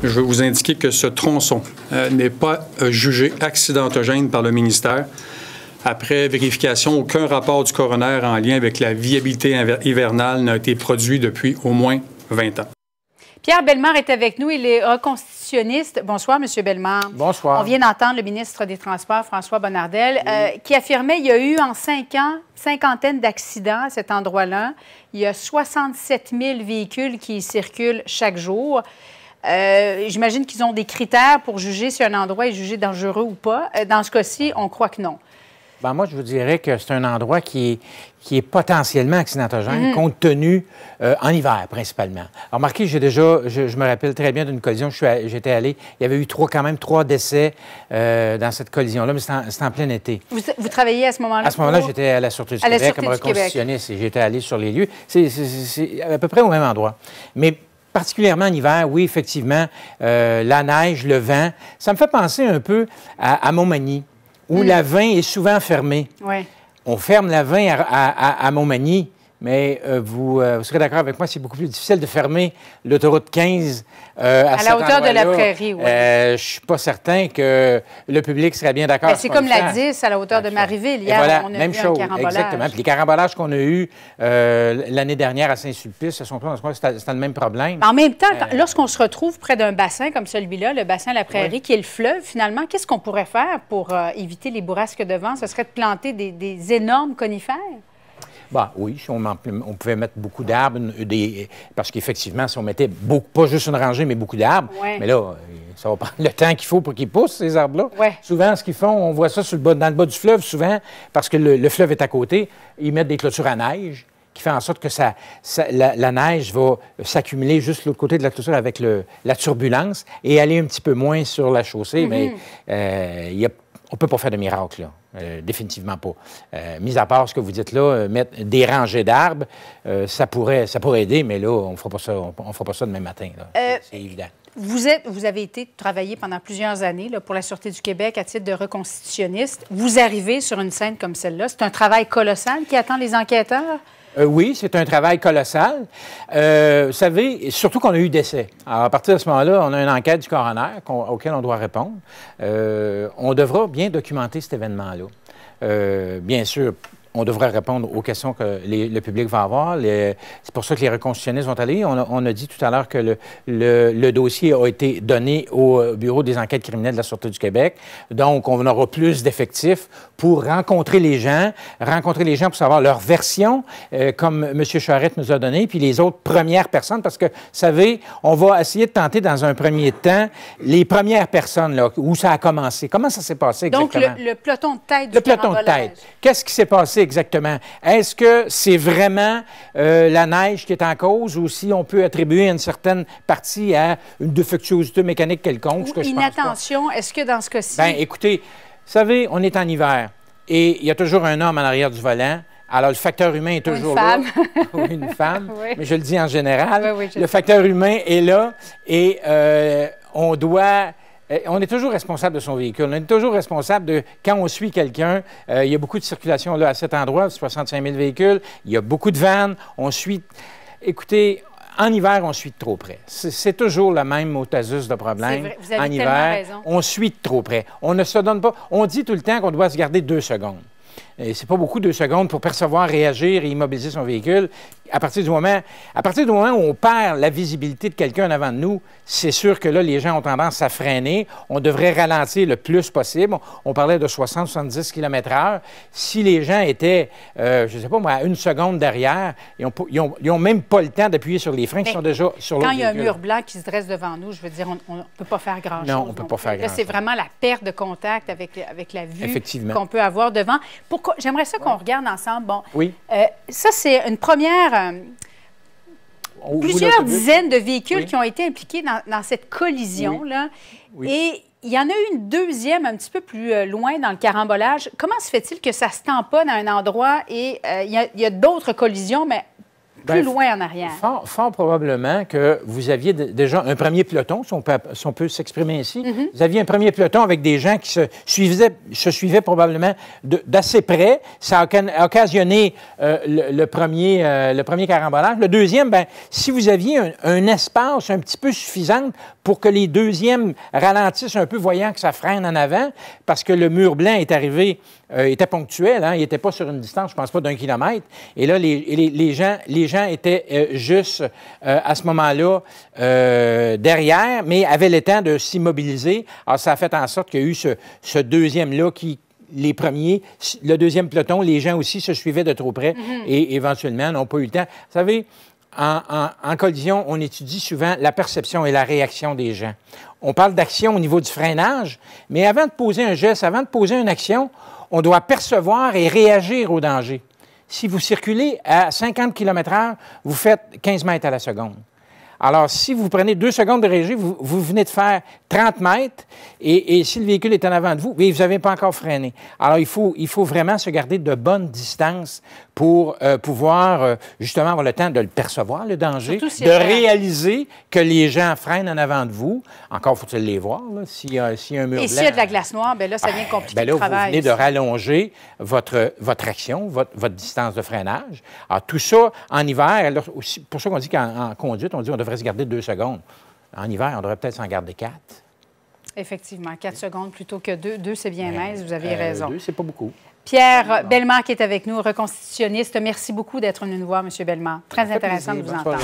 je veux vous indiquer que ce tronçon n'est pas jugé accidentogène par le ministère. Après vérification, aucun rapport du coroner en lien avec la viabilité hivernale n'a été produit depuis au moins 20 ans. Pierre Bellemare est avec nous. Il est reconstitutionniste. Bonsoir, M. Bellemare. Bonsoir. On vient d'entendre le ministre des Transports, François Bonnardel, qui affirmait qu'il y a eu en 5 ans, cinquantaine d'accidents à cet endroit-là. Il y a 67 000 véhicules qui circulent chaque jour. J'imagine qu'ils ont des critères pour juger si un endroit est jugé dangereux ou pas. Dans ce cas-ci, on croit que non. Bien, moi, je vous dirais que c'est un endroit qui est potentiellement accidentogène, compte tenu en hiver, principalement. Alors, remarquez, je me rappelle très bien d'une collision. J'étais allé, il y avait eu quand même trois décès dans cette collision-là, mais c'était en plein été. Vous travailliez à ce moment-là? À ce moment-là, j'étais à la Sûreté du Québec comme reconstitutionniste et j'étais allé sur les lieux. C'est à peu près au même endroit. Mais particulièrement en hiver, oui, effectivement, la neige, le vent, ça me fait penser un peu à Montmagny, où la 20 est souvent fermée. Oui. On ferme la 20 à Montmagny, mais vous serez d'accord avec moi, c'est beaucoup plus difficile de fermer l'autoroute 15 à la hauteur de la prairie, oui. Je ne suis pas certain que le public serait bien d'accord. C'est comme la 10 à la hauteur de Marieville. Hier, voilà, on a même vu chose, un carambolage. exactement. Puis les carambolages qu'on a eus l'année dernière à Saint-Sulpice, c'était le même problème. En même temps, lorsqu'on se retrouve près d'un bassin comme celui-là, le bassin de la prairie, qui est le fleuve, finalement, qu'est-ce qu'on pourrait faire pour éviter les bourrasques de vent? Ce serait de planter des énormes conifères? Bah oui, on pouvait mettre beaucoup d'arbres, parce qu'effectivement, si on mettait pas juste une rangée, mais beaucoup d'arbres, mais là, ça va prendre le temps qu'il faut pour qu'ils poussent, ces arbres-là. Ouais. Souvent, ce qu'ils font, on voit ça dans le bas du fleuve, souvent, parce que le fleuve est à côté, ils mettent des clôtures à neige, qui fait en sorte que la neige va s'accumuler juste de l'autre côté de la clôture avec la turbulence et aller un petit peu moins sur la chaussée, mais on ne peut pas faire de miracle, là. Définitivement pas. Mis à part ce que vous dites là, mettre des rangées d'arbres, ça pourrait aider, mais là, on ne fera pas ça demain matin. C'est évident. Vous avez été travailler pendant plusieurs années là, pour la Sûreté du Québec à titre de reconstitutionniste. Vous arrivez sur une scène comme celle-là. C'est un travail colossal qui attend les enquêteurs? Oui, c'est un travail colossal. Vous savez, surtout qu'on a eu décès. Alors, à partir de ce moment-là, on a une enquête du coroner auquel on doit répondre. On devra bien documenter cet événement-là. Bien sûr, on devrait répondre aux questions que le public va avoir. C'est pour ça que les reconstitutionnistes vont aller. On a dit tout à l'heure que le dossier a été donné au Bureau des enquêtes criminelles de la Sûreté du Québec. Donc, on aura plus d'effectifs pour rencontrer les gens pour savoir leur version, comme M. Charette nous a donné, puis les autres premières personnes, parce que, vous savez, on va essayer de tenter dans un premier temps les premières personnes, là, où ça a commencé. Comment ça s'est passé exactement? Donc, le peloton de tête du Le peloton de tête. Qu'est-ce qui s'est passé exactement? Est-ce que c'est vraiment la neige qui est en cause ou si on peut attribuer une certaine partie à une défectuosité mécanique quelconque? Ou inattention, est-ce que dans ce cas-ci... Bien, écoutez, vous savez, on est en hiver et il y a toujours un homme en arrière du volant. Alors, le facteur humain est toujours là. Ou une femme, oui. Mais je le dis en général. Oui, le facteur humain est là et on est toujours responsable de son véhicule. On est toujours responsable de, quand on suit quelqu'un, il y a beaucoup de circulation là à cet endroit, 65 000 véhicules, il y a beaucoup de vannes, on suit... Écoutez, en hiver, on suit de trop près. C'est toujours le même motasus de problème. Vrai. Vous avez en hiver, raison. On suit de trop près. On ne se donne pas... On dit tout le temps qu'on doit se garder 2 secondes. C'est pas beaucoup 2 secondes pour percevoir, réagir et immobiliser son véhicule. À partir du moment où on perd la visibilité de quelqu'un en avant de nous, c'est sûr que là, les gens ont tendance à freiner. On devrait ralentir le plus possible. On parlait de 60-70 km/h. Si les gens étaient, je ne sais pas moi, à 1 seconde derrière, ils n'ont même pas le temps d'appuyer sur les freins qui sont déjà sur l'autre véhicule. Quand il y a un mur blanc qui se dresse devant nous, je veux dire, on ne peut pas faire grand-chose. Non, on ne peut pas faire grand-chose. C'est vraiment la perte de contact avec la vue qu'on peut avoir devant. J'aimerais ça qu'on regarde ensemble. Bon, oui. Ça, c'est une première... plusieurs dizaines de véhicules qui ont été impliqués dans cette collision-là. Oui. Et il y en a eu une deuxième un petit peu plus loin dans le carambolage. Comment se fait-il que ça se tamponne à un endroit et il y a d'autres collisions, mais plus loin en arrière. Fort probablement que vous aviez déjà un premier peloton, si on peut s'exprimer ainsi. Vous aviez un premier peloton avec des gens qui se suivaient probablement d'assez près. Ça a occasionné le premier carambolage. Le deuxième, bien, si vous aviez un espace un petit peu suffisant pour que les deuxièmes ralentissent un peu, voyant que ça freine en avant, parce que le mur blanc est arrivé, était ponctuel, hein, il n'était pas sur une distance, je ne pense pas d'1 kilomètre. Et là, les gens étaient juste à ce moment-là derrière, mais avaient le temps de s'immobiliser. Alors, ça a fait en sorte qu'il y a eu ce deuxième-là les premiers, le deuxième peloton, les gens aussi se suivaient de trop près et éventuellement n'ont pas eu le temps. Vous savez, en collision, on étudie souvent la perception et la réaction des gens. On parle d'action au niveau du freinage, mais avant de poser un geste, avant de poser une action, on doit percevoir et réagir au danger. Si vous circulez à 50 km/h, vous faites 15 mètres à la seconde. Alors, si vous prenez 2 secondes de réagir, vous venez de faire 30 mètres et si le véhicule est en avant de vous, vous n'avez pas encore freiné. Alors, il faut vraiment se garder de bonnes distances pour pouvoir justement avoir le temps de le percevoir, le danger, de réaliser que les gens freinent en avant de vous. Encore faut-il les voir, s'il y a un mur blanc. Et s'il y a de la glace noire, bien là, ça devient compliqué le travail. Vous venez de rallonger votre action, votre distance de freinage. Alors, tout ça, en hiver, alors, aussi, pour ça qu'on dit qu'en conduite, on dit qu'on devrait se garder 2 secondes. En hiver, on devrait peut-être s'en garder 4. Effectivement, 4 secondes plutôt que 2. 2, c'est bien mince, vous avez raison. 2, c'est pas beaucoup. Pierre Bellemare qui est avec nous, reconstitutionniste. Merci beaucoup d'être venu nous voir, M. Bellemare. Très intéressant de vous entendre.